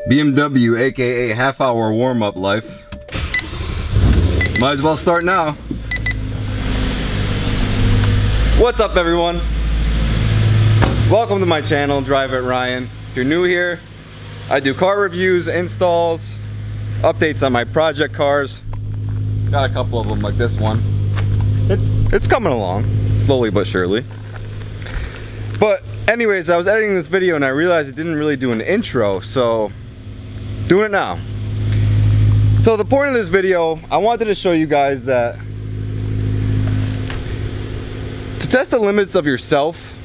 BMW, aka half-hour warm-up life. Might as well start now. What's up, everyone? Welcome to my channel, DriveItRyan. If you're new here, I do car reviews, installs, updates on my project cars. Got a couple of them like this one. It's coming along, slowly but surely. But anyways, I was editing this video and I realized it didn't really do an intro, so doing it now. So the point of this video, I wanted to show you guys that to test the limits of yourself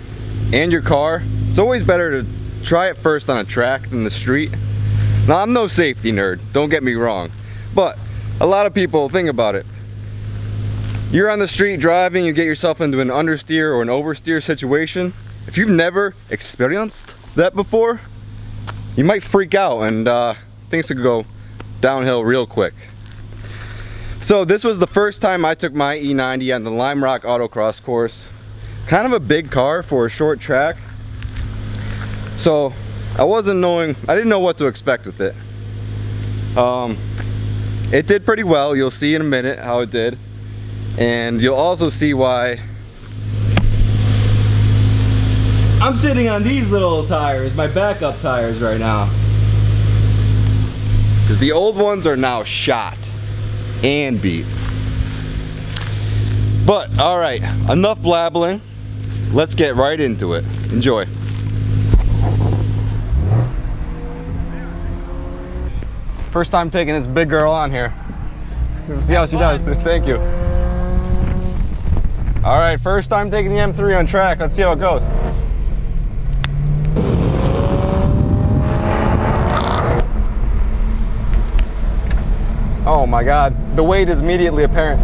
and your car, it's always better to try it first on a track than the street. Now, I'm no safety nerd, don't get me wrong, but a lot of people think about it. You're on the street driving, you get yourself into an understeer or an oversteer situation. If you've never experienced that before, you might freak out and things could go downhill real quick. So this was the first time I took my E90 on the Lime Rock Autocross Course. Kind of a big car for a short track. So I didn't know what to expect with it. It did pretty well. You'll see in a minute how it did. And you'll also see why I'm sitting on these little tires, my backup tires right now. Because the old ones are now shot and beat. But alright, enough blabbling. Let's get right into it. Enjoy. First time taking this big girl on here. Let's see how she does. Thank you. Alright, first time taking the M3 on track. Let's see how it goes. Oh my God, the weight is immediately apparent.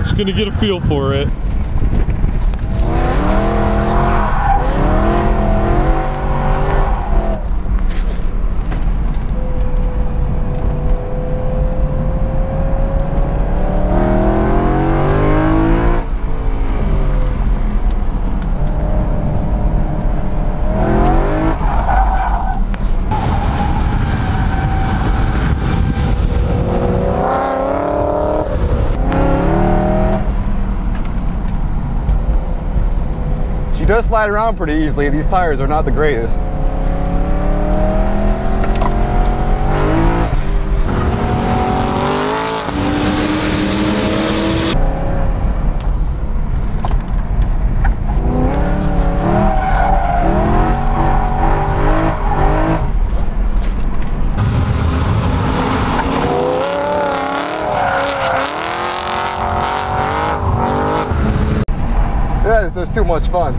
Just gonna get a feel for it. She does slide around pretty easily. These tires are not the greatest. Yeah, this is too much fun.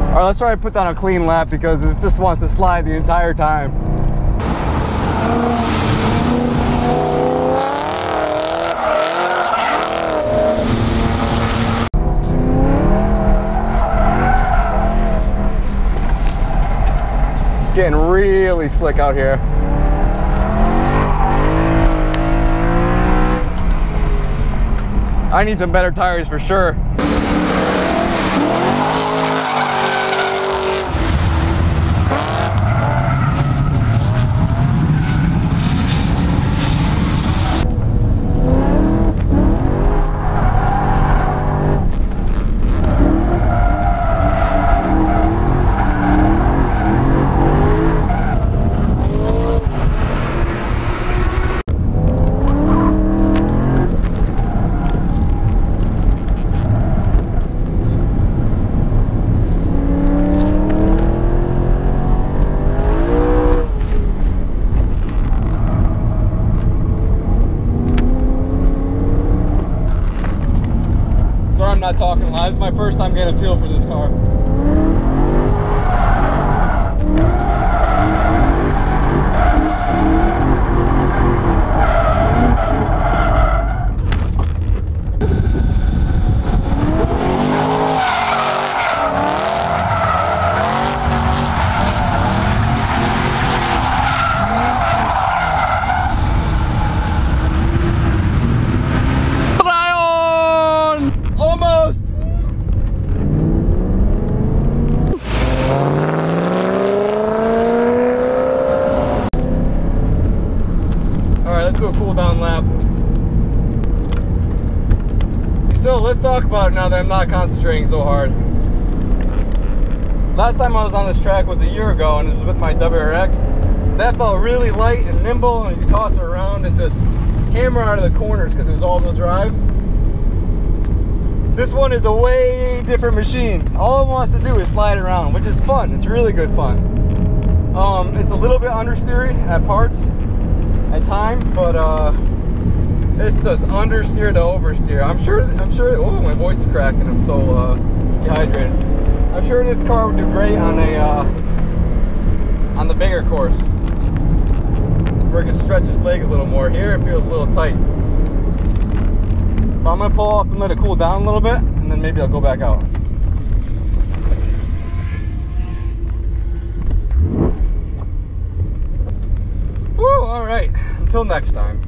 All right, let's try to put down a clean lap because this just wants to slide the entire time. getting really slick out here. I need some better tires for sure. I'm not talking a lot. This is my first time getting a feel for this car. So let's talk about it now that I'm not concentrating so hard. Last time I was on this track was a year ago, and it was with my WRX. That felt really light and nimble, and you could toss it around and just hammer out of the corners because it was all-wheel drive. This one is a way different machine. All it wants to do is slide around, which is fun. It's really good fun. It's a little bit understeery at parts, at times, but it's just understeer to oversteer. I'm sure, oh, my voice is cracking. I'm so dehydrated. I'm sure this car would do great on the bigger course, where it can stretch his legs a little more. Here it feels a little tight. But I'm gonna pull off and let it cool down a little bit, and then maybe I'll go back out. Woo, all right, until next time.